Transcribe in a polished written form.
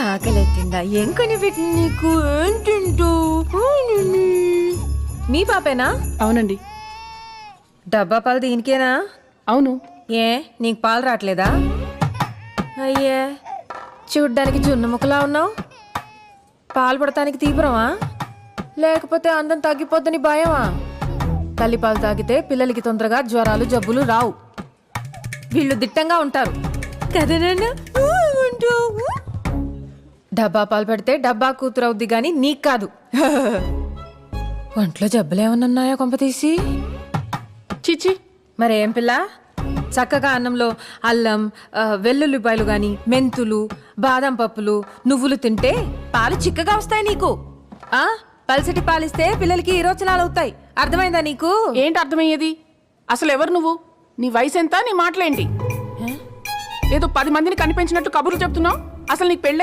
ఆకలిస్తుందా? ఏం కనిపెట్టి నీకు? ఏం తింటూ? మీ పాపేనా? అవునండి. డబ్బా పాలు దీనికేనా? అవును. ఏ నీకు పాలు రావట్లేదా? అయ్యే, చూడ్డానికి జున్ను ముక్కలా ఉన్నావు. పాలు పడటానికి తీవ్రమా, లేకపోతే అందం తగ్గిపోద్దని భయమా? తల్లిపాలు తాగితే పిల్లలకి తొందరగా జ్వరాలు జబ్బులు రావు. వీళ్ళు దిట్టంగా ఉంటారు కదనన్నా. డబ్బా పాలు పెడితే డబ్బా కూతురు అవుద్ది గాని నీకు కాదు. ఒంట్లో జబ్బులేమన్నాయా కొంపతీసి? చిచి, మరేం పిల్ల, చక్కగా అన్నంలో అల్లం వెల్లుల్లిపాయలు గాని మెంతులు బాదం పప్పులు నువ్వులు తింటే పాలు చిక్కగా వస్తాయి నీకు. పల్సటి పాలిస్తే పిల్లలకి ఈరోచనాలు అవుతాయి. అర్థమైందా నీకు? ఏంటి అర్థమయ్యేది? అసలు ఎవరు నువ్వు? నీ వయసు ఎంత? నీ మాటలేంటి? ఏదో 10 మందిని కనిపించినట్టు కబుర్లు చెప్తున్నావు. అసలు నీకు పెళ్ళి